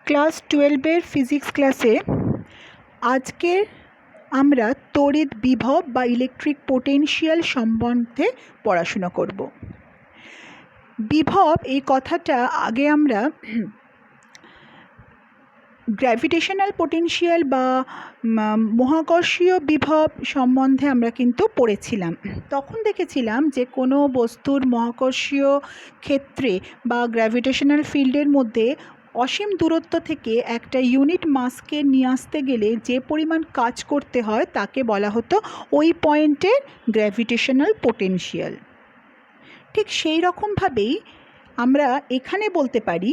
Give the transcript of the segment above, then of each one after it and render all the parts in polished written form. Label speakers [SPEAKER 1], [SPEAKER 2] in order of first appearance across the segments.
[SPEAKER 1] Class 12-এর physics ক্লাসে আজকে আমরা তড়িৎ বিভব বা ইলেকট্রিক পোটেনশিয়াল সম্বন্ধে পড়াশোনা করব। বিভব এই কথাটা আগে আমরা গ্র্যাভিটেশনাল পোটেনশিয়াল বা মহাকর্ষীয় বিভব সম্বন্ধে আমরা কিন্তু পড়েছিলাম। তখন দেখেছিলাম যে কোনো বস্তুর মহাকর্ষীয় ক্ষেত্রে বা গ্র্যাভিটেশনাল ফিল্ডের মধ্যে অসীম দূরত্ব থেকে একটা ইউনিট মাসকে নিয়ে আসতে গেলে যে পরিমাণ কাজ করতে হয় তাকে বলা হতো ওই পয়েন্টের গ্র্যাভিটেশনাল পোটেনশিয়াল। ঠিক সেই রকমভাবেই আমরা এখানে বলতে পারি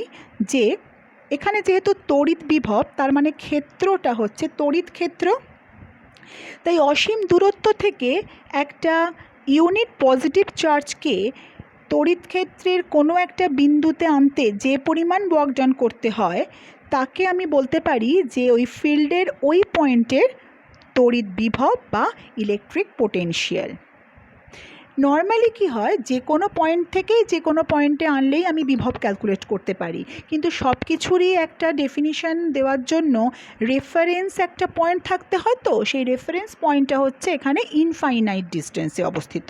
[SPEAKER 1] যে এখানে যেহেতু তড়িৎ বিভব, তার মানে ক্ষেত্রটা হচ্ছে তড়িৎ ক্ষেত্র, তাই অসীম দূরত্ব থেকে একটা ইউনিট পজিটিভ চার্জকে তড়িৎ ক্ষেত্রের কোনো একটা বিন্দুতে আনতে যে পরিমাণ ওয়ার্ক ডান করতে হয় তাকে আমি বলতে পারি যে ওই ফিল্ডের ওই পয়েন্টের তড়িৎ বিভব বা ইলেকট্রিক পোটেনশিয়াল। নর্মালি কি হয়, যে কোনো পয়েন্ট থেকেই যে কোনো পয়েন্টে আনলেই আমি বিভব ক্যালকুলেট করতে পারি, কিন্তু সব কিছুরই একটা ডেফিনিশন দেওয়ার জন্য রেফারেন্স একটা পয়েন্ট থাকতে হয়। তো সেই রেফারেন্স পয়েন্টটা হচ্ছে এখানে ইনফাইনাইট ডিস্টেন্সে অবস্থিত।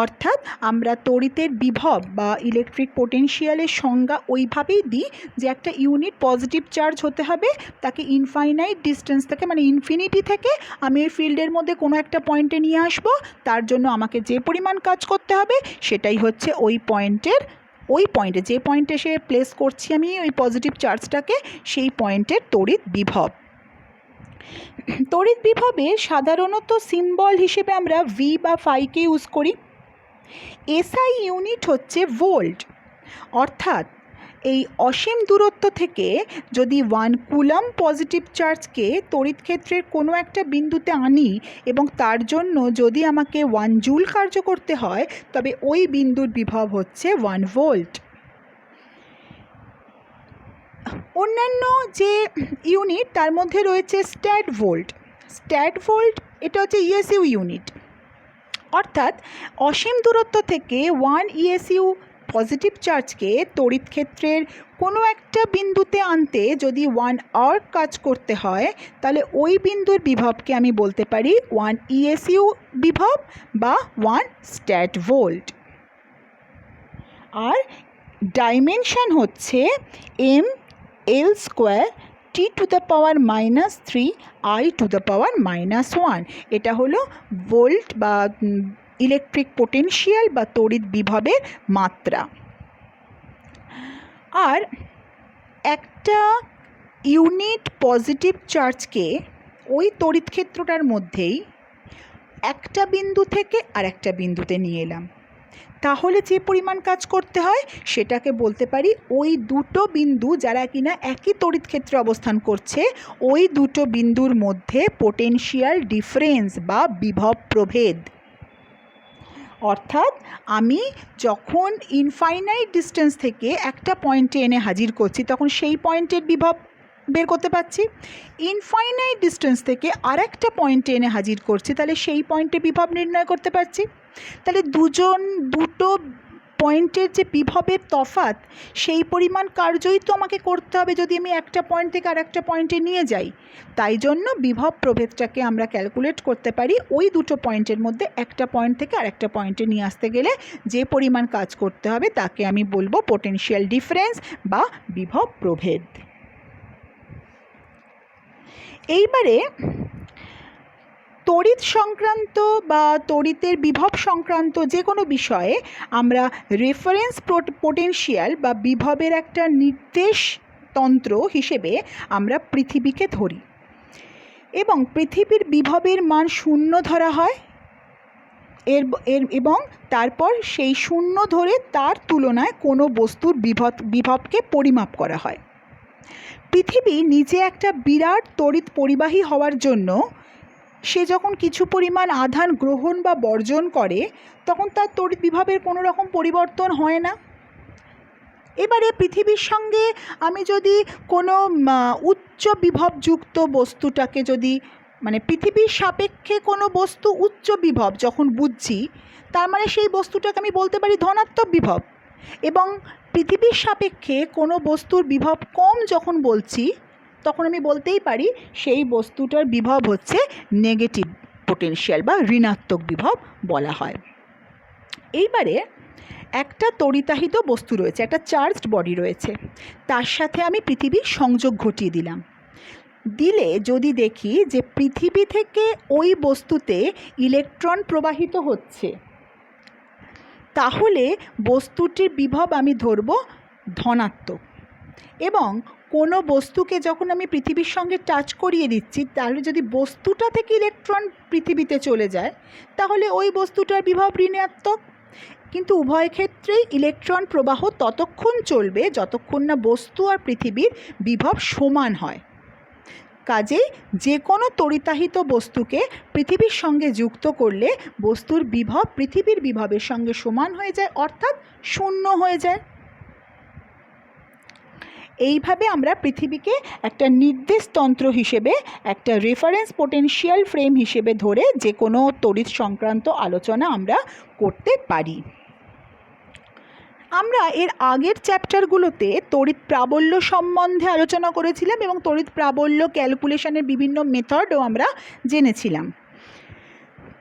[SPEAKER 1] অর্থাৎ আমরা তড়িতের বিভব বা ইলেকট্রিক পোটেনশিয়ালের সংজ্ঞা ওইভাবেই দিই যে একটা ইউনিট পজিটিভ চার্জ হতে হবে, তাকে ইনফাইনাইট ডিস্টেন্স থেকে মানে ইনফিনিটি থেকে আমি ওই ফিল্ডের মধ্যে কোনো একটা পয়েন্টে নিয়ে আসবো। তার জন্য আমাকে যে পরিমাণ কাজ করতে হবে সেটাই হচ্ছে ওই পয়েন্টে যে পয়েন্টে সে প্লেস করছি আমি ওই পজিটিভ চার্জটাকে, সেই পয়েন্টের তড়িৎ বিভব। তড়িৎ বিভবে সাধারণত সিম্বল হিসেবে আমরা ভি বা ফাইকে ইউজ করি। এসআই ইউনিট হচ্ছে ভোল্ট। অর্থাৎ এই অসীম দূরত্ব থেকে যদি 1 কুলম পজিটিভ চার্জকে তড়িৎ ক্ষেত্রের কোনো একটা বিন্দুতে আনি এবং তার জন্য যদি আমাকে 1 জুল কার্য করতে হয়, তবে ওই বিন্দুর বিভব হচ্ছে 1 ভোল্ট। অন্যান্য যে ইউনিট তার মধ্যে রয়েছে স্ট্যাট ভোল্ট। এটা হচ্ছে ইএসইউ ইউনিট। অর্থাৎ অসীম দূরত্ব থেকে 1 ইএসইউ পজিটিভ চার্জকে তড়িৎ ক্ষেত্রের কোনো একটা বিন্দুতে আনতে যদি 1 আর্ক কাজ করতে হয়, তাহলে ওই বিন্দুর বিভবকে আমি বলতে পারি 1 ইএসইউ বিভব বা 1 স্ট্যাট ভোল্ট। আর ডাইমেনশন হচ্ছে mL² T⁻³ I⁻⁻1। এটা হলো ভোল্ট বা ইলেকট্রিক পোটেনশিয়াল বা তড়িৎ বিভবের মাত্রা। আর একটা ইউনিট পজিটিভ চার্জকে ওই তড়িৎ ক্ষেত্রটার মধ্যেই একটা বিন্দু থেকে আর একটা বিন্দুতে নিয়ে এলাম, তাহলে যে পরিমাণ কাজ করতে হয় সেটাকে বলতে পারি ওই দুটো বিন্দু যারা কিনা একই তড়িৎ ক্ষেত্রে অবস্থান করছে, ওই দুটো বিন্দুর মধ্যে পোটেনশিয়াল ডিফারেন্স বা বিভব প্রভেদ। অর্থাৎ আমি যখন ইনফাইনাইট ডিস্টেন্স থেকে একটা পয়েন্টে এনে হাজির করছি তখন সেই পয়েন্টের বিভব বের করতে পারছি। ইনফাইনাইট ডিস্টেন্স থেকে আরেকটা পয়েন্টে এনে হাজির করছি, তাহলে সেই পয়েন্টে বিভব নির্ণয় করতে পারছি। তাহলে দুটো পয়েন্টের যে বিভবের তফাৎ, সেই পরিমাণ কার্যই তো আমাকে করতে হবে যদি আমি একটা পয়েন্ট থেকে আরেকটা পয়েন্টে নিয়ে যাই। তাই জন্য বিভব প্রভেদটাকে আমরা ক্যালকুলেট করতে পারি ওই দুটো পয়েন্টের মধ্যে একটা পয়েন্ট থেকে আরেকটা পয়েন্টে নিয়ে আসতে গেলে যে পরিমাণ কাজ করতে হবে তাকে আমি বলবো পোটেনশিয়াল ডিফারেন্স বা বিভব প্রভেদ। এইবারে তড়িৎ সংক্রান্ত বা তড়িতের বিভব সংক্রান্ত যে কোনো বিষয়ে আমরা রেফারেন্স পোটেনশিয়াল বা বিভবের একটা নির্দেশ তন্ত্র হিসেবে আমরা পৃথিবীকে ধরি এবং পৃথিবীর বিভবের মান 0 ধরা হয় এবং তারপর সেই 0 ধরে তার তুলনায় কোনো বস্তুর বিভবকে পরিমাপ করা হয়। পৃথিবী নিজে একটা বিরাট তড়িৎ পরিবাহী হওয়ার জন্য সে যখন কিছু পরিমাণ আধান গ্রহণ বা বর্জন করে তখন তার তড়িৎ বিভবের কোনো রকম পরিবর্তন হয় না। এবারে পৃথিবীর সঙ্গে আমি যদি কোনো উচ্চ বিভবযুক্ত বস্তুটাকে যদি মানে পৃথিবীর সাপেক্ষে কোনো বস্তু উচ্চ বিভব যখন বুঝছি, তার মানে সেই বস্তুটাকে আমি বলতে পারি ধনাত্মক বিভব। এবং পৃথিবীর সাপেক্ষে কোনো বস্তুর বিভব কম যখন বলছি তখন আমি বলতেই পারি সেই বস্তুটার বিভব হচ্ছে নেগেটিভ পোটেনশিয়াল বা ঋণাত্মক বিভব বলা হয়। এইবারে একটা তড়িতাহিত বস্তু রয়েছে, একটা চার্জড বডি রয়েছে, তার সাথে আমি পৃথিবীর সংযোগ ঘটিয়ে দিলে যদি দেখি যে পৃথিবী থেকে ওই বস্তুতে ইলেকট্রন প্রবাহিত হচ্ছে, তাহলে বস্তুটির বিভব আমি ধরব ধনাত্মক। এবং কোনো বস্তুকে যখন আমি পৃথিবীর সঙ্গে টাচ করিয়ে দিচ্ছি, তাহলে যদি বস্তুটা থেকে ইলেকট্রন পৃথিবীতে চলে যায় তাহলে ওই বস্তুটার বিভব ঋণাত্মক। কিন্তু উভয় ক্ষেত্রেই ইলেকট্রন প্রবাহ ততক্ষণ চলবে যতক্ষণ না বস্তু আর পৃথিবীর বিভব সমান হয়। কাজেই যে কোনো তড়িতাহিত বস্তুকে পৃথিবীর সঙ্গে যুক্ত করলে বস্তুর বিভব পৃথিবীর বিভবের সঙ্গে সমান হয়ে যায়, অর্থাৎ শূন্য হয়ে যায়। এইভাবে আমরা পৃথিবীকে একটা নির্দেশতন্ত্র হিসেবে, একটা রেফারেন্স পোটেনশিয়াল ফ্রেম হিসেবে ধরে যে কোনো তড়িৎ সংক্রান্ত আলোচনা আমরা করতে পারি। আমরা এর আগের চ্যাপ্টারগুলোতে তড়িৎ প্রাবল্য সম্বন্ধে আলোচনা করেছিলাম এবং তড়িৎ প্রাবল্য ক্যালকুলেশনের বিভিন্ন মেথডও আমরা জেনেছিলাম।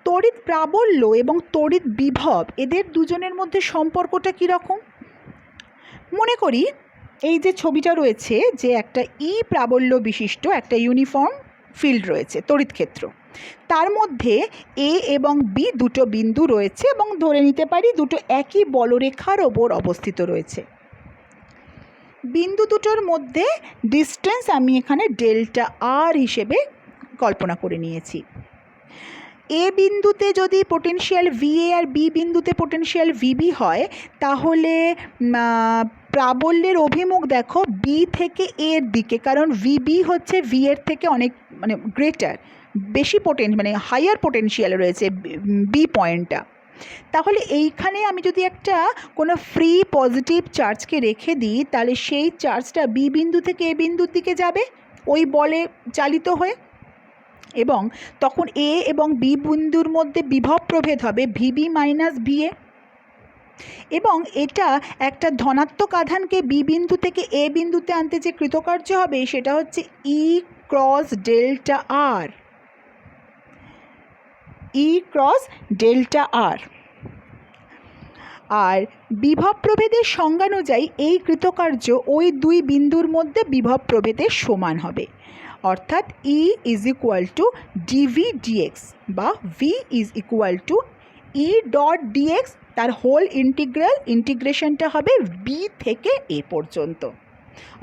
[SPEAKER 1] তড়িৎ প্রাবল্য এবং তড়িৎ বিভব এদের দুজনের মধ্যে সম্পর্কটা কীরকম? মনে করি এই যে ছবিটা রয়েছে, যে একটা প্রাবল্য বিশিষ্ট একটা ইউনিফর্ম ফিল্ড রয়েছে, তড়িৎ ক্ষেত্র, তার মধ্যে এ এবং বি দুটো বিন্দু রয়েছে এবং ধরে নিতে পারি দুটো একই বলরেখার ওপর অবস্থিত রয়েছে। বিন্দু দুটোর মধ্যে ডিস্টেন্স আমি এখানে ডেল্টা আর হিসেবে কল্পনা করে নিয়েছি। এ বিন্দুতে যদি পোটেনশিয়াল ভিএ আর বি বিন্দুতে পোটেনশিয়াল ভিবি হয়, তাহলে প্রাবল্যের অভিমুখ দেখো বি থেকে এর দিকে, কারণ ভিবি হচ্ছে ভি এর থেকে অনেক গ্রেটার, বেশি হাইয়ার পোটেনশিয়াল রয়েছে বি পয়েন্টটা। তাহলে এইখানে আমি যদি একটা কোনো ফ্রি পজিটিভ চার্জকে রেখে দিই, তাহলে সেই চার্জটা বি বিন্দু থেকে এ বিন্দুর দিকে যাবে ওই বলে চালিত হয়ে, এবং তখন এ এবং বি বিন্দুর মধ্যে বিভব প্রভেদ হবে ভিবি মাইনাস ভিএ। এবং এটা একটা ধনাত্মক আধানকে বি বিন্দু থেকে এ বিন্দুতে আনতে যে কৃতকার্য হবে সেটা হচ্ছে ই ক্রস ডেল্টা আর, ই ক্রস ডেল্টা আর। আর বিভব প্রভেদের সংজ্ঞানুযায়ী এই কৃতকার্য ওই দুই বিন্দুর মধ্যে বিভব প্রভেদের সমান হবে, অর্থাৎ E is equal to d V d x বা V is equal to E dot d x, তার হোল ইন্টিগ্রেশনটা হবে বি থেকে এ পর্যন্ত।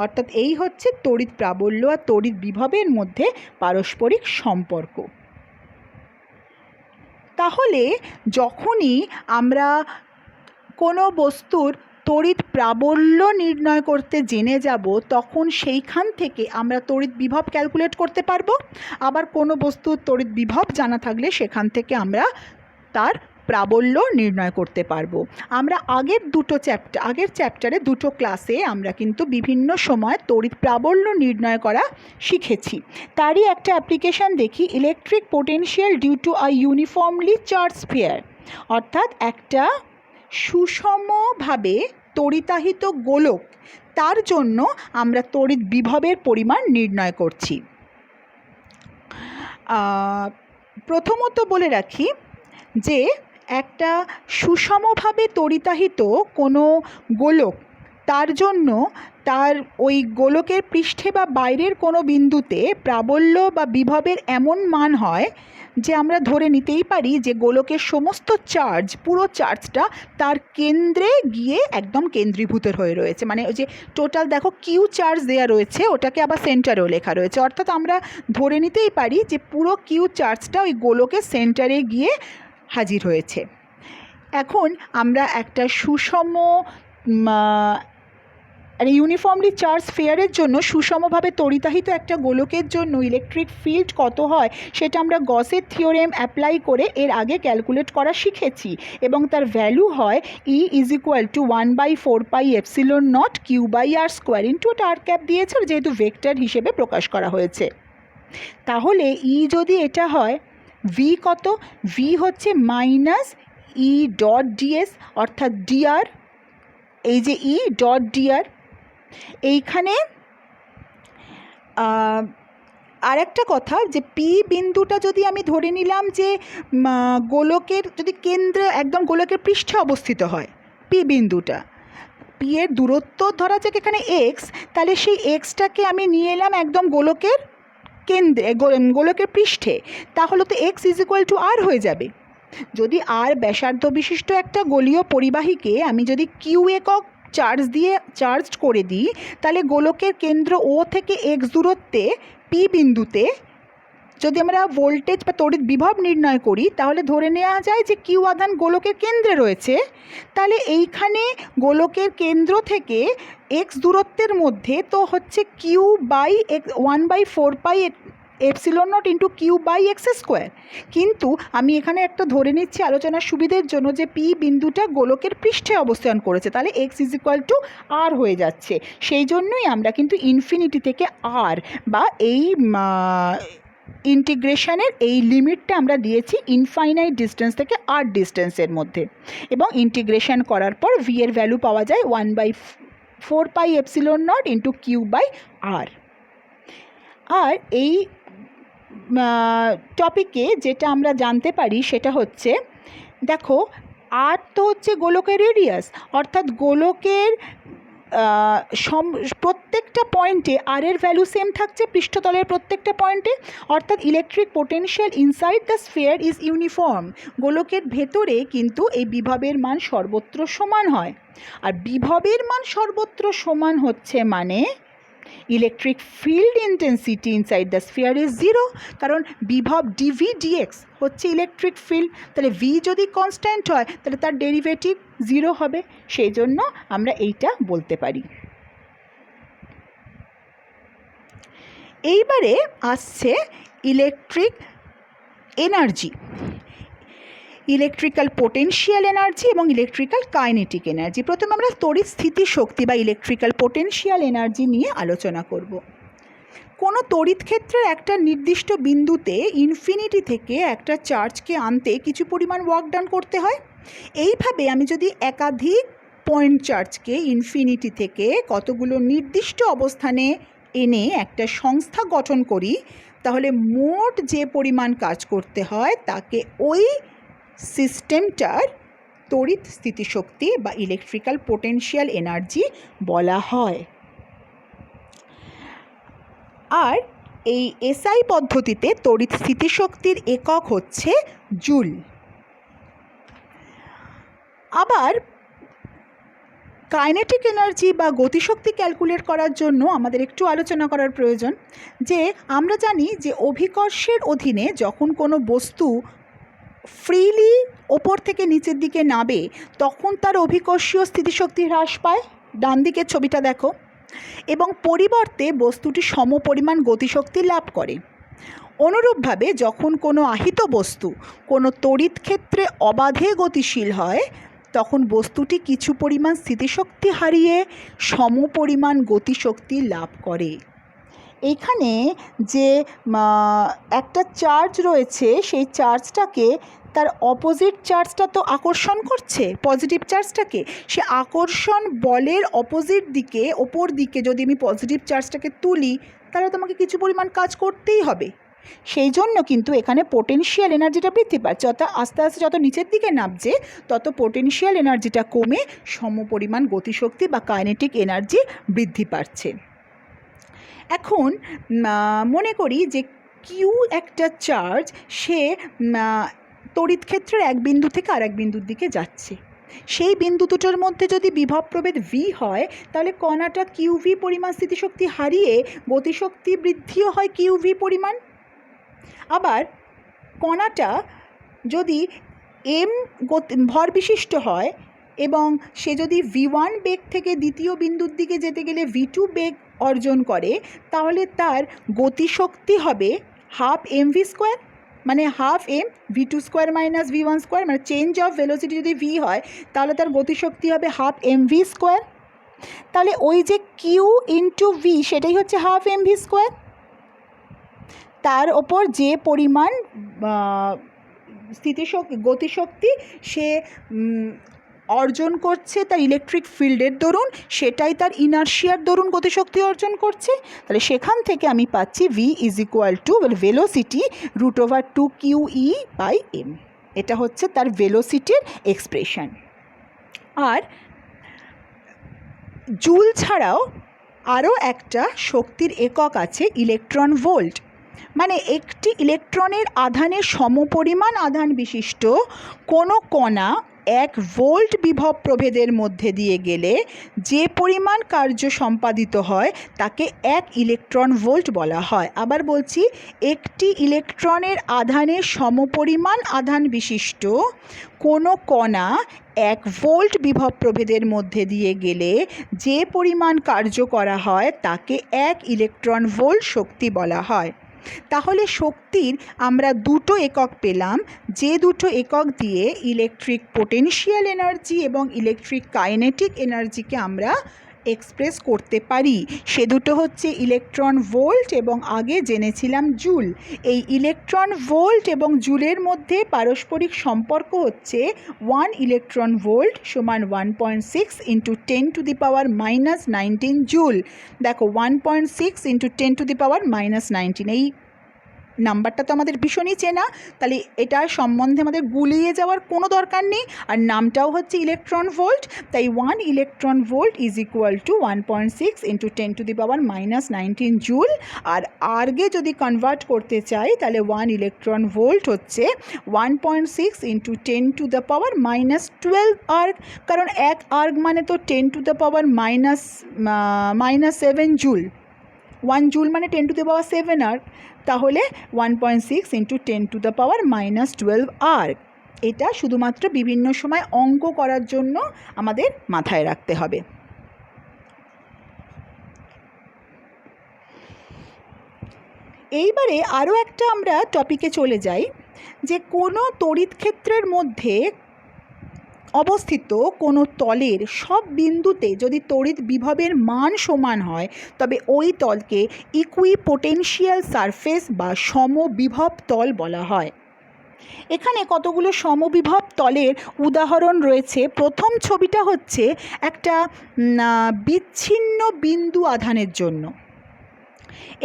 [SPEAKER 1] অর্থাৎ এই হচ্ছে তড়িৎ প্রাবল্য আর তড়িৎ বিভবের মধ্যে পারস্পরিক সম্পর্ক। তাহলে যখনই আমরা কোনো বস্তুর তড়িৎ প্রাবল্য নির্ণয় করতে জেনে যাব, তখন সেইখান থেকে আমরা তড়িৎ বিভব ক্যালকুলেট করতে পারবো। আবার কোনো বস্তুর তড়িৎ বিভব জানা থাকলে সেখান থেকে আমরা তার প্রাবল্য নির্ণয় করতে পারবো। আমরা আগের চ্যাপ্টারে দুটো ক্লাসে আমরা কিন্তু বিভিন্ন সময় তড়িৎ প্রাবল্য নির্ণয় করা শিখেছি। তারই একটা অ্যাপ্লিকেশান দেখি, electric potential due to a uniformly charge sphere, অর্থাৎ একটা সুষমভাবে তড়িতাহিত গোলক, তার জন্য আমরা তড়িৎ বিভবের পরিমাণ নির্ণয় করছি। প্রথমত বলে রাখি যে একটা সুষমভাবে তড়িতাহিত কোনো গোলক, তার জন্য তার ওই গোলকের পৃষ্ঠে বা বাইরের কোনো বিন্দুতে প্রাবল্য বা বিভবের এমন মান হয় যে আমরা ধরে নিতেই পারি যে গোলকের সমস্ত চার্জ, পুরো চার্জটা তার কেন্দ্রে গিয়ে একদম কেন্দ্রীভূত হয়ে রয়েছে। মানে ওই যে টোটাল দেখো কিউ চার্জ দেওয়া রয়েছে, ওটাকে আবার সেন্টারেও লেখা রয়েছে, অর্থাৎ আমরা ধরে নিতেই পারি যে পুরো কিউ চার্জটা ওই গোলকের সেন্টারে গিয়ে হাজির হয়েছে। এখন আমরা একটা সুষম ইউনিফর্মলি চার্জ স্ফিয়ারের জন্য সুষমভাবে তড়িতাহিত একটা গোলকের জন্য ইলেকট্রিক ফিল্ড কত হয় সেটা আমরা গসের থিওরেম অ্যাপ্লাই করে এর আগে ক্যালকুলেট করা শিখেছি, এবং তার ভ্যালু হয় E is equal to 1/4πε0 Q/r² into r cap দিয়েছে, যেহেতু ভেক্টর হিসেবে প্রকাশ করা হয়েছে। তাহলে ই যদি এটা হয়, ভি কত? ভি হচ্ছে মাইনাস ই ডট ডিএস, অর্থাৎ ডিআর এই যে ই ডট ডিআর, এইখানে আর একটা কথা যে পি বিন্দুটা যদি আমি ধরে নিলাম যে গোলকের যদি কেন্দ্রে একদম গোলকের পৃষ্ঠে অবস্থিত হয়, পি বিন্দুটা, পি এর দূরত্ব ধরা যাক এখানে এক্স, তাহলে সেই এক্সটাকে আমি নিয়ে এলাম একদম গোলকের কেন্দ্রে, গোলকের পৃষ্ঠে, তাহলে তো এক্স ইজ ইকুয়াল টু আর হয়ে যাবে। যদি আর ব্যাসার্ধ বিশিষ্ট একটা গোলীয় পরিবাহীকে আমি যদি কিউ একক চার্জ করে দিই, তাহলে গোলকের কেন্দ্র ও থেকে এক্স দূরত্বে পি বিন্দুতে যদি আমরা ভোল্টেজ বা তড়িৎ বিভব নির্ণয় করি, তাহলে ধরে নেওয়া যায় যে কিউ আধান গোলকের কেন্দ্রে রয়েছে। তাহলে এইখানে গোলকের কেন্দ্র থেকে এক্স দূরত্বের মধ্যে তো হচ্ছে q by x 1/4 epsilon nought into q by x square. কিন্তু আমি এখানে একটা ধরে নিচ্ছি আলোচনার সুবিধের জন্য যে পি বিন্দুটা গোলকের পৃষ্ঠে অবস্থান করেছে, তাহলে এক্স ইজ ইকুয়াল টু আর হয়ে যাচ্ছে। সেই জন্যই আমরা কিন্তু ইনফিনিটি থেকে আর বা এই ইন্টিগ্রেশনের এই লিমিটটা আমরা দিয়েছি ইনফাইনাইট ডিস্টেন্স থেকে আর ডিস্টেন্সের মধ্যে, এবং ইন্টিগ্রেশন করার পর ভি এর ভ্যালু পাওয়া যায় 1/4 epsilon nought into q by r. আর এই টপিকে যেটা আমরা জানতে পারি সেটা হচ্ছে, দেখো আর তো হচ্ছে গোলকের রেডিয়াস, অর্থাৎ গোলকের প্রত্যেকটা পয়েন্টে আর এর ভ্যালু সেম থাকছে পৃষ্ঠতলের প্রত্যেকটা পয়েন্টে, অর্থাৎ electric potential inside the sphere is uniform. গোলকের ভেতরে কিন্তু এই বিভবের মান সর্বত্র সমান হয়। আর বিভবের মান সর্বত্র সমান হচ্ছে মানে electric field intensity inside the sphere is zero, কারণ বিভব ডিভি ডিএক্স হচ্ছে ইলেকট্রিক ফিল্ড। তাহলে ভি যদি কনস্ট্যান্ট হয় তাহলে তার ডেরিভেটিভ জিরো হবে, সেই জন্য আমরা এইটা বলতে পারি। এইবারে আসছে electric energy, electrical potential energy এবং ইলেকট্রিক্যাল কাইনেটিক এনার্জি। প্রথমে আমরা তড়িৎ স্থিতি শক্তি বা ইলেকট্রিক্যাল পোটেনশিয়াল এনার্জি নিয়ে আলোচনা করব। কোনো তড়িৎ ক্ষেত্রের একটা নির্দিষ্ট বিন্দুতে ইনফিনিটি থেকে একটা চার্জকে আনতে কিছু পরিমাণ ওয়ার্ক ডান করতে হয়। এইভাবে আমি যদি একাধিক পয়েন্ট চার্জকে ইনফিনিটি থেকে কতগুলো নির্দিষ্ট অবস্থানে এনে একটা সংস্থা গঠন করি, তাহলে মোট যে পরিমাণ কাজ করতে হয় তাকে ওই সিস্টেমটার তড়িৎ স্থিতিশক্তি বা ইলেকট্রিক্যাল পোটেনশিয়াল এনার্জি বলা হয়। আর এই এসআই পদ্ধতিতে তড়িৎ স্থিতিশক্তির একক হচ্ছে জুল। আবার কাইনেটিক এনার্জি বা গতিশক্তি ক্যালকুলেট করার জন্য আমাদের একটু আলোচনা করার প্রয়োজন। যে আমরা জানি যে অভিকর্ষের অধীনে যখন কোনো বস্তু ফ্রিলি ওপর থেকে নিচের দিকে নাবে, তখন তার অভিকর্ষীয় স্থিতিশক্তি হ্রাস পায়। ডান দিকের ছবিটা দেখো। এবং পরিবর্তে বস্তুটি সমপরিমাণ গতিশক্তি লাভ করে। অনুরূপভাবে যখন কোনো আহিত বস্তু কোনো তড়িৎ ক্ষেত্রে অবাধে গতিশীল হয়, তখন বস্তুটি কিছু পরিমাণ স্থিতিশক্তি হারিয়ে সমপরিমাণ গতিশক্তি লাভ করে। এইখানে যে একটা চার্জ রয়েছে, সেই চার্জটাকে তার অপোজিট চার্জটা তো আকর্ষণ করছে, পজিটিভ চার্জটাকে। সে আকর্ষণ বলের অপোজিট দিকে, ওপর দিকে যদি আমি পজিটিভ চার্জটাকে তুলি, তাহলে তোমাকে কিছু পরিমাণ কাজ করতেই হবে। সেই জন্য কিন্তু এখানে পোটেনশিয়াল এনার্জিটা বৃদ্ধি পাচ্ছে, অর্থাৎ আস্তে আস্তে যত নিচের দিকে নামছে তত পোটেনশিয়াল এনার্জিটা কমে সমপরিমাণ গতিশক্তি বা কাইনেটিক এনার্জি বৃদ্ধি পাচ্ছে। এখন মনে করি যে কিউ একটা চার্জ, সে তড়িৎ ক্ষেত্রের এক বিন্দু থেকে আরেক বিন্দুর দিকে যাচ্ছে। সেই বিন্দু দুটোর মধ্যে যদি বিভব প্রভেদ ভি হয়, তাহলে কণাটা কিউ ভি পরিমাণ স্থিতিশক্তি হারিয়ে গতিশক্তি বৃদ্ধিও হয় কিউ ভি পরিমাণ। আবার কণাটা যদি এম ভর বিশিষ্ট হয় এবং সে যদি v1 বেগ থেকে দ্বিতীয় বিন্দুর দিকে যেতে গেলে v2 বেগ অর্জন করে, তাহলে তার গতিশক্তি হবে হাফ mv স্কোয়ার, মানে half m v2 square minus v1 square, মানে চেঞ্জ অফ ভেলোসিটি যদি v হয় তাহলে তার গতিশক্তি হবে হাফ mv স্কোয়ার। তাহলে ওই যে কিউ ইন্টু ভি সেটাই হচ্ছে হাফ mv স্কোয়ার। তার ওপর যে পরিমাণ গতিশক্তি সে অর্জন করছে তার ইলেকট্রিক ফিল্ডের দরুন, সেটাই তার ইনার্শিয়ার দরুন গতিশক্তি অর্জন করছে। তাহলে সেখান থেকে আমি পাচ্ছি v is equal two velocity √2QE/m। এটা হচ্ছে তার ভেলোসিটির এক্সপ্রেশন। আর জুল ছাড়াও আরও একটা শক্তির একক আছে ইলেকট্রন ভোল্ট। মানে একটি ইলেকট্রনের আধানের সমপরিমাণ আধান বিশিষ্ট কোনো কণা 1 ভোল্ট বিভব প্রভেদের মধ্যে দিয়ে গেলে যে পরিমাণ কার্য সম্পাদিত হয় তাকে 1 ইলেকট্রন ভোল্ট বলা হয়। আবার বলছি, একটি ইলেকট্রনের আধানের সমপরিমাণ আধান বিশিষ্ট কোনো কণা 1 ভোল্ট বিভব প্রভেদের মধ্যে দিয়ে গেলে যে পরিমাণ কার্য করা হয় তাকে 1 ইলেকট্রন ভোল্ট শক্তি বলা হয়। তাহলে শক্তির আমরা দুটো একক পেলাম, যে দুটো একক দিয়ে ইলেকট্রিক পোটেনশিয়াল এনার্জি এবং ইলেকট্রিক কাইনেটিক এনার্জিকে আমরা এক্সপ্রেস করতে পারি। সে দুটো হচ্ছে ইলেকট্রন ভোল্ট এবং আগে জেনেছিলাম জুল। এই ইলেকট্রন ভোল্ট এবং জুলের মধ্যে পারস্পরিক সম্পর্ক হচ্ছে 1 ইলেকট্রন ভোল্ট সমান 1.6 × 10⁻⁻19 জুল। দেখো 1.6 × 10⁻⁻19, এই নাম্বারটা তো আমাদের ভীষণই চেনা, তাহলে এটার সম্বন্ধে আমাদের গুলিয়ে যাওয়ার কোনো দরকার নেই। আর নামটাও হচ্ছে ইলেকট্রন ভোল্ট, তাই 1 electron volt is equal to 1.6 × 10⁻⁻19 joule. আর আর্গে যদি কনভার্ট করতে চাই তাহলে 1 ইলেকট্রন ভোল্ট হচ্ছে 1.6 × 10⁻⁻12 আর্গ, কারণ 1 আর্গ মানে তো 10⁻⁻7 জুল। 1 জুল মানে 10⁻7 আর্গ, তাহলে 1.6 × 10⁻⁻12 আর্গ। এটা শুধুমাত্র বিভিন্ন সময় অঙ্ক করার জন্য আমাদের মাথায় রাখতে হবে। এইবারে আরও একটা আমরা টপিকে চলে যাই, যে কোনো তড়িৎ ক্ষেত্রের মধ্যে অবস্থিত কোনো তলের সব বিন্দুতে যদি তড়িৎ বিভবের মান সমান হয় তবে ওই তলকে ইকুইপোটেনশিয়াল সারফেস বা সমবিভব তল বলা হয়। এখানে কতগুলো সমবিভব তলের উদাহরণ রয়েছে। প্রথম ছবিটা হচ্ছে একটা বিচ্ছিন্ন বিন্দু আধানের জন্য।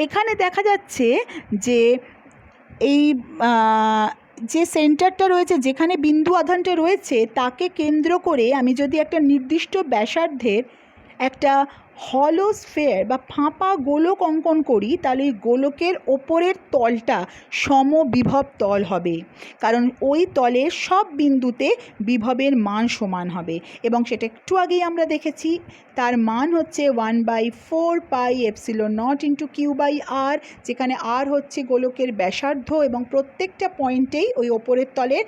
[SPEAKER 1] এখানে দেখা যাচ্ছে যে এই যে সেন্টারটা রয়েছে, যেখানে বিন্দু আধানটা রয়েছে, তাকে কেন্দ্র করে আমি যদি একটা নির্দিষ্ট ব্যাসার্ধের একটা হলো স্ফেয়ার বা ফাঁপা গোলক অঙ্কন করি, তাহলে এই গোলকের ওপরের তলটা সমবিভব তল হবে, কারণ ওই তলের সব বিন্দুতে বিভবের মান সমান হবে। এবং সেটা একটু আগেই আমরা দেখেছি, তার মান হচ্ছে 1/4πε0 × Q/r, যেখানে r হচ্ছে গোলকের ব্যাসার্ধ এবং প্রত্যেকটা পয়েন্টেই ওই ওপরের তলের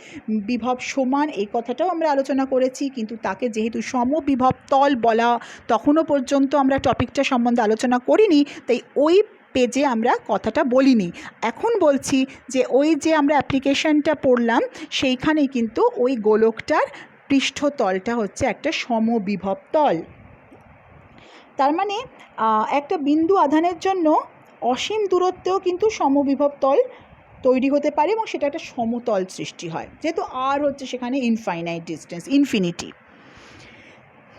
[SPEAKER 1] বিভব সমান, এই কথাটাও আমরা আলোচনা করেছি। কিন্তু তাকে যেহেতু সমবিভব তল বলা, তখনও পর্যন্ত আমরা টপিকটা সম্বন্ধে আলোচনা করিনি, তাই ওই পেজে আমরা কথাটা বলিনি। এখন বলছি যে ওই যে আমরা অ্যাপ্লিকেশনটা পড়লাম সেইখানেই কিন্তু ওই গোলকটার পৃষ্ঠতলটা হচ্ছে একটা সমবিভব তল। তার মানে একটা বিন্দু আধানের জন্য অসীম দূরত্বেও কিন্তু সমবিভব তল তৈরি হতে পারে এবং সেটা একটা সমতল সৃষ্টি হয়, যেহেতু আর হচ্ছে সেখানে ইনফাইনাইট ডিস্টেন্স, ইনফিনিটি।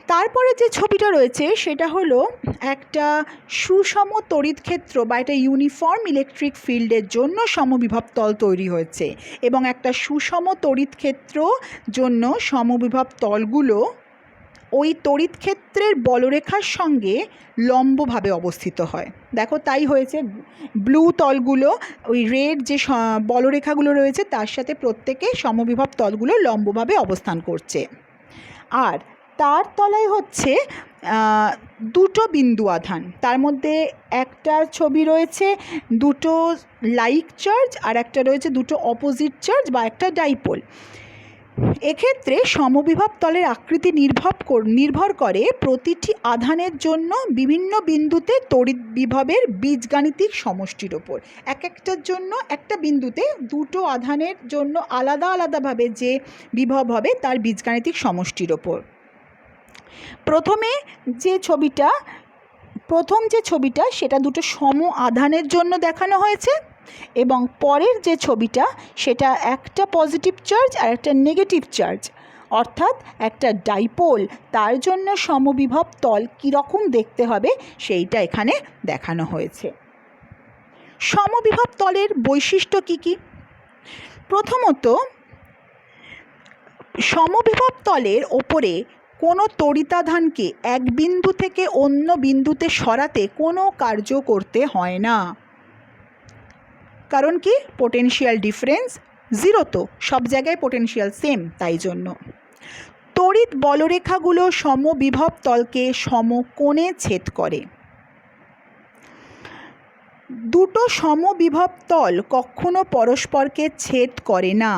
[SPEAKER 1] তারপরে যে ছবিটা রয়েছে সেটা হলো একটা সুষম তড়িৎ ক্ষেত্র বা একটা ইউনিফর্ম ইলেকট্রিক ফিল্ডের জন্য সমবিভব তল তৈরি হয়েছে, এবং একটা সুষম তড়িৎ ক্ষেত্র জন্য সমবিভব তলগুলো ওই তড়িৎ ক্ষেত্রের বলরেখার সঙ্গে লম্বভাবে অবস্থিত হয়। দেখো তাই হয়েছে, ব্লু তলগুলো ওই রেড যে বলরেখাগুলো রয়েছে তার সাথে প্রত্যেকে সমবিভব তলগুলো লম্বভাবে অবস্থান করছে। আর তার তলায় হচ্ছে দুটো বিন্দু আধান, তার মধ্যে একটা ছবি রয়েছে দুটো লাইক চার্জ আর একটা রয়েছে দুটো অপোজিট চার্জ বা একটা ডাইপোল। এক্ষেত্রে সমবিভব তলের আকৃতি নির্ভর করে প্রতিটি আধানের জন্য বিভিন্ন বিন্দুতে তড়িৎ বিভবের বীজগাণিতিক সমষ্টির ওপর। এক একটার জন্য একটা বিন্দুতে দুটো আধানের জন্য আলাদা আলাদাভাবে যে বিভব হবে তার বীজগাণিতিক সমষ্টির ওপর। প্রথম যে ছবিটা সেটা দুটো সম আধানের জন্য দেখানো হয়েছে, এবং পরের যে ছবিটা সেটা একটা পজিটিভ চার্জ আর একটা নেগেটিভ চার্জ অর্থাৎ একটা ডাইপোল, তার জন্য সমবিভব তল কীরকম দেখতে হবে সেইটা এখানে দেখানো হয়েছে। সমবিভব তলের বৈশিষ্ট্য কী কী? প্রথমত, সমবিভব তলের ওপরে কোনো তড়িতাধানকে এক বিন্দু থেকে অন্য বিন্দুতে সরাতে কোনো কার্য করতে হয় না। কারণ কি? পোটেনশিয়াল ডিফারেন্স জিরো, তো সব জায়গায় পোটেনশিয়াল সেম, তাই জন্য। তড়িৎ বলরেখাগুলো সমবিভব তলকে সমকোণে ছেদ করে। দুটো সমবিভব তল কখনো পরস্পরকে ছেদ করে না।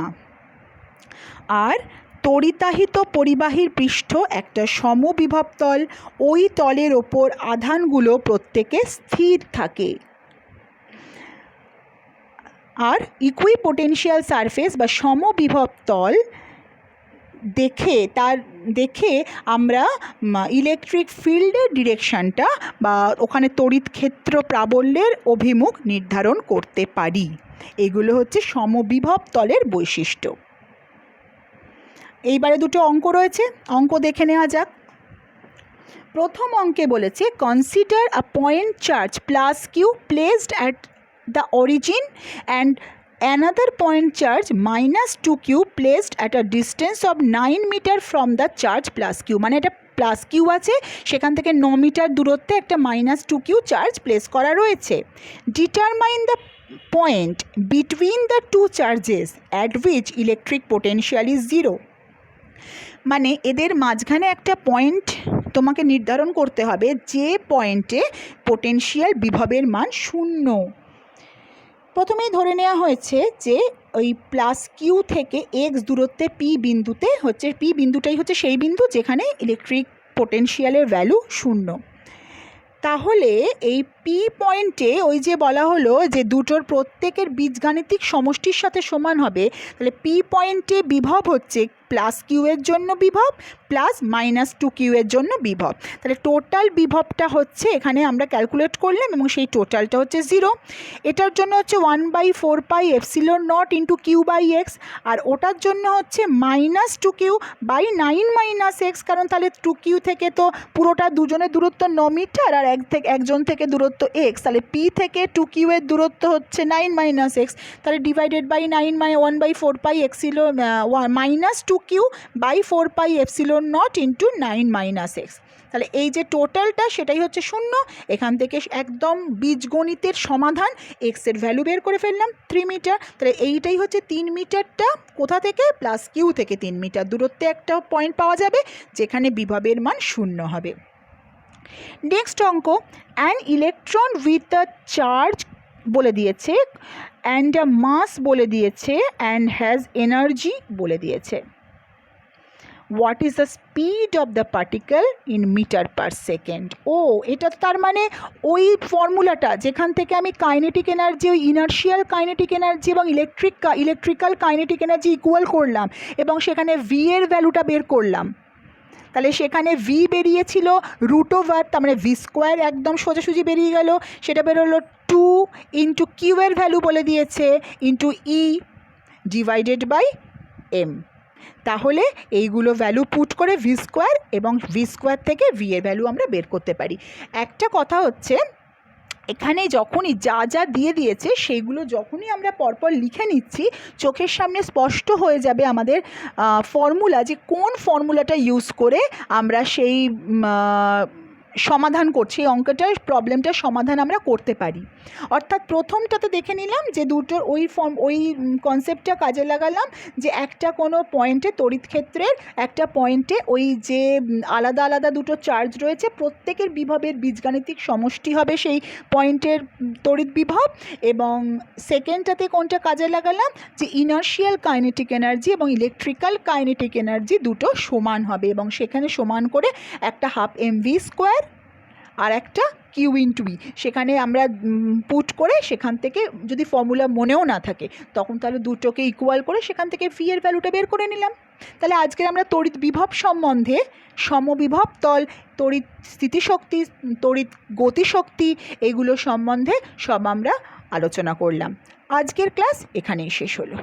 [SPEAKER 1] আর তড়িতাহিত পরিবাহীর পৃষ্ঠ একটা সমবিভব তল, ওই তলের ওপর আধানগুলো প্রত্যেকে স্থির থাকে। আর ইকুইপোটেনশিয়াল সারফেস বা সমবিভব তল দেখে আমরা ইলেকট্রিক ফিল্ডের ডিরেকশানটা বা ওখানে তড়িৎ ক্ষেত্র প্রাবল্যের অভিমুখ নির্ধারণ করতে পারি। এগুলো হচ্ছে সমবিভব তলের বৈশিষ্ট্য। এইবারে দুটো অঙ্ক রয়েছে, অঙ্ক দেখে নেওয়া যাক। প্রথম অঙ্কে বলেছে consider a point charge plus q placed at the origin and another point charge minus 2q placed at a distance of 9 meter from the charge plus q, মানে এটা প্লাস কিউ আছে, সেখান থেকে 9 মিটার দূরত্বে একটা মাইনাস 2q চার্জ প্লেস করা রয়েছে। Determine the point between the two charges at which electric potential is zero, মানে এদের মাঝখানে একটা পয়েন্ট তোমাকে নির্ধারণ করতে হবে যে পয়েন্টে পোটেনশিয়াল বিভবের মান 0। প্রথমেই ধরে নেওয়া হয়েছে যে ওই প্লাস কিউ থেকে এক্স দূরত্বে পি বিন্দুতে হচ্ছে, পি বিন্দুটাই হচ্ছে সেই বিন্দু যেখানে ইলেকট্রিক পোটেনশিয়ালের ভ্যালু 0। তাহলে এই পি পয়েন্টে ওই যে বলা হলো যে দুটোর প্রত্যেকের বীজগাণিতিক সমষ্টির সাথে সমান হবে, তাহলে পি পয়েন্টে বিভব হচ্ছে প্লাস কিউ এর জন্য বিভব প্লাস মাইনাস 2q এর জন্য বিভব। তাহলে টোটাল বিভবটা হচ্ছে এখানে আমরা ক্যালকুলেট করলাম এবং সেই টোটালটা হচ্ছে 0। এটার জন্য হচ্ছে 1/4 pi epsilon nought into q by x, আর ওটার জন্য হচ্ছে minus 2q by 9 minus x, কারণ তাহলে 2q থেকে তো পুরোটা দুজনের দূরত্ব 9 মিটার আর একজন থেকে দূরত্ব এক্স, তাহলে পি থেকে 2q এর দূরত্ব হচ্ছে 9 মাইনাস এক্স, তাহলে divided by 9 1/4 pi epsilon minus 2q by 4 pi epsilon nought into 9 minus x. তাহলে এই যে টোটালটা সেটাই হচ্ছে 0। এখান থেকে একদম বীজগণিতের সমাধান, এক্সের ভ্যালু বের করে ফেললাম 3 মিটার। তাহলে এইটাই হচ্ছে 3 মিটারটা কোথা থেকে? প্লাস কিউ থেকে 3 মিটার দূরত্বে একটা পয়েন্ট পাওয়া যাবে যেখানে বিভবের মান 0 হবে। নেক্সট অঙ্ক, an electron with a charge বলে দিয়েছে অ্যান্ড আ মাস বলে দিয়েছে অ্যান্ড হ্যাজ এনার্জি বলে দিয়েছে। What is the speed of the particle in metre per second? ও, এটা তার মানে ওই ফর্মুলাটা যেখান থেকে আমি কাইনেটিক এনার্জি, ওই ইনার্শিয়াল কাইনেটিক এনার্জি এবং ইলেকট্রিক্যাল কাইনেটিক এনার্জি ইকুয়াল করলাম এবং সেখানে ভি এর ভ্যালুটা বের করলাম। তাহলে সেখানে ভি বেরিয়েছিল √, তার মানে ভি স্কোয়ার একদম সোজাসুজি বেরিয়ে গেল, সেটা বেরোলো 2 ইন্টু কিউ এর ভ্যালু বলে দিয়েছে into e divided by m. তাহলে এইগুলো ভ্যালু পুট করে ভি স্কোয়ার এবং ভি স্কোয়ার থেকে ভি এর ভ্যালু আমরা বের করতে পারি। একটা কথা হচ্ছে, এখানে যখনই যা যা দিয়ে দিয়েছে সেইগুলো যখনই আমরা পরপর লিখে নিচ্ছি, চোখের সামনে স্পষ্ট হয়ে যাবে আমাদের ফর্মুলা, যে কোন ফর্মুলাটা ইউজ করে আমরা সেই সমাধান করছি, এই অঙ্কটার প্রবলেমটার সমাধান আমরা করতে পারি। অর্থাৎ প্রথমটাতে দেখে নিলাম যে দুটোর ওই কনসেপ্টটা কাজে লাগালাম, যে একটা কোনো পয়েন্টে তড়িৎ ক্ষেত্রের একটা পয়েন্টে ওই যে আলাদা আলাদা দুটো চার্জ রয়েছে, প্রত্যেকের বিভবের বীজগাণিতিক সমষ্টি হবে সেই পয়েন্টের তড়িৎ বিভব। এবং সেকেন্ডটাতে কোনটা কাজে লাগালাম, যে ইনার্শিয়াল কাইনেটিক এনার্জি এবং ইলেকট্রিক্যাল কাইনেটিক এনার্জি দুটো সমান হবে এবং সেখানে সমান করে একটা হাফ mv স্কোয়ার আর একটা কিউ ইন্টু ই সেখানে আমরা পুট করে, সেখান থেকে যদি ফর্মুলা মনেও না থাকে তখন তাহলে দুটোকে ইকুয়াল করে সেখান থেকে ভি এর ভ্যালুটা বের করে নিলাম। তাহলে আজকে আমরা তড়িৎ বিভব সম্বন্ধে, সমবিভব তল, তড়িৎ স্থিতিশক্তি, তড়িৎ গতিশক্তি, এগুলো সম্বন্ধে সব আমরা আলোচনা করলাম। আজকের ক্লাস এখানেই শেষ হলো।